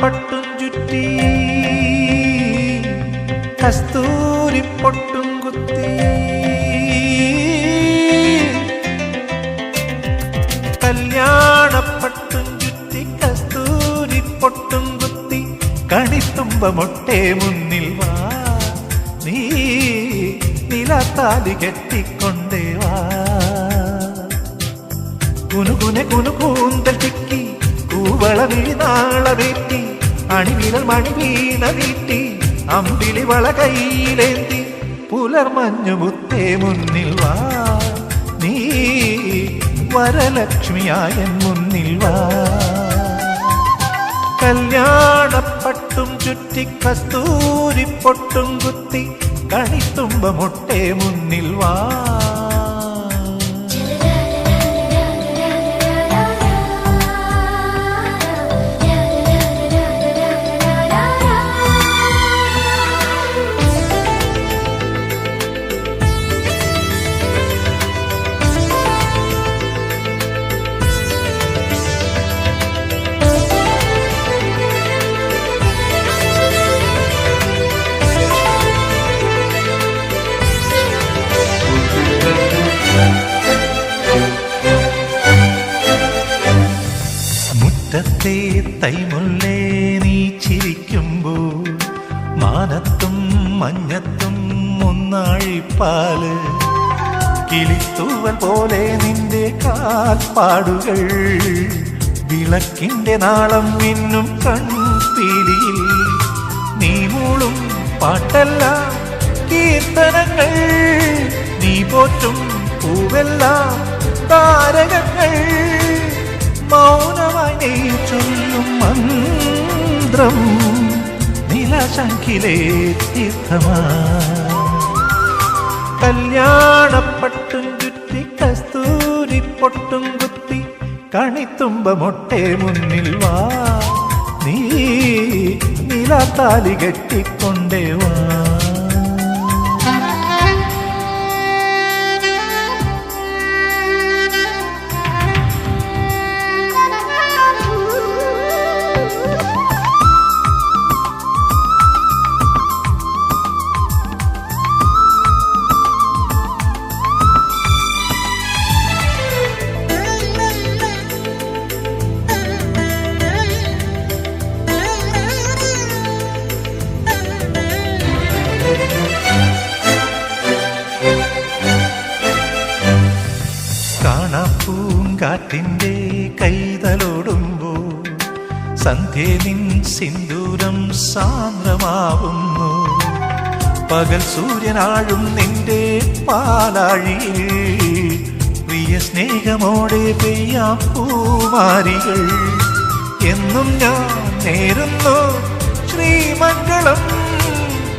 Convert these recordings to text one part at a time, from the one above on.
കല്യാണപ്പട്ടും ചുറ്റി കസ്തൂരിപ്പൊട്ടും കുത്തി കല്യാണപ്പട്ടും ചുറ്റി കസ്തൂരിപ്പൊട്ടും കുത്തി കണിത്തുമ്പമൊട്ടെ മുന്നിൽ വാ നീ നിലത്താലി കെട്ടിക്കൊണ്ടേ വാ കുനുകുനെ കുനുകൂന്തൽ ചിക്കി കൂവള വീണാളവേറ്റി അണിവിരൽ മണിവീണ വീട്ടി അമ്പിളി വള കൈയിലേന്തി പുലർമഞ്ഞുമുത്തേ മുന്നിൽ വാ നീ വരലക്ഷ്മിയായ മുന്നിൽ വാ കല്യാണപ്പട്ടും ചുറ്റി കസ്തൂരിപ്പൊട്ടും കുത്തി കണിത്തുമ്പമൊട്ടെ മുന്നിൽ വാ മുറ്റത്തെ തൈമുല്ലേ നീ ചിരിക്കുമ്പോൾ മാനത്തും മഞ്ഞത്തും ഒന്നാഴിപ്പാല് കിളിത്തൂവൽ പോലെ നിന്റെ കാൽപ്പാടുകൾ വിളക്കിന്റെ നാളം മിന്നും കൺപീലിയിൽ നീ മൂളും പാട്ടെല്ലാം കീർത്തനങ്ങൾ നീ പോറ്റും പൂവെല്ലാം താരകങ്ങൾ മൗനമായി നീ ചൊല്ലും മന്ത്രം നിലശങ്കിലേ തീർത്ഥമാ കല്യാണപ്പട്ടും ചുറ്റി കസ്തൂരിപ്പൊട്ടും കുത്തി കണിത്തുമ്പമൊട്ടെ മുന്നിൽ വാ നീ നിലത്താലി കെട്ടിക്കൊണ്ടേ വാ പൂങ്കാറ്റിൻ്റെ കൈതലോടുമ്പോൾ സന്ധ്യ നിൻ സിന്ദൂരം സാന്ദ്രമാവുന്നു പകൽ സൂര്യനാഴും നിന്റെ പാലാഴിയിൽ പ്രിയ സ്നേഹമോടെ പെയ്യാം പൂമാരികൾ എന്നും ഞാൻ നേരുന്നു ശ്രീമംഗളം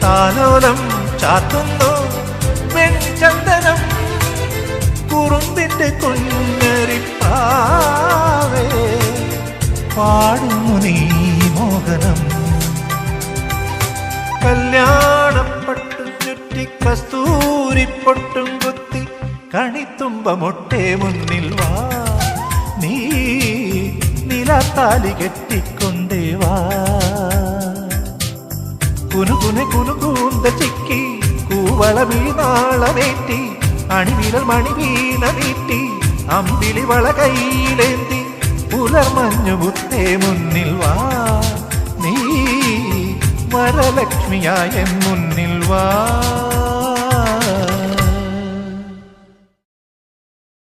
താലോലം ചാത്തുന്നു വെൺചന്ദനം കുറുമ്പിന്റെ കുഞ്ഞരിപ്പാവേ പാടുന്നു നീ മോഹനം കല്യാണപ്പട്ടും ചുറ്റി കസ്തൂരിപ്പൊട്ടും കുത്തി കണിത്തുമ്പമൊട്ടെ മുന്നിൽ വാ നീ നിലത്താലി കെട്ടിക്കൊണ്ടേ വാ കുനുകുനെ കുനുകൂന്ത ചിക്കി കൂവള വീണാളമേറ്റി അണിവിരൽ മണിവീണ വീട്ടി അമ്പിളി വള കൈയിലേന്തി പുലർമഞ്ഞുമുത്തേ മുന്നിൽ വാ നീ വരലക്ഷ്മിയായ മുന്നിൽ വാ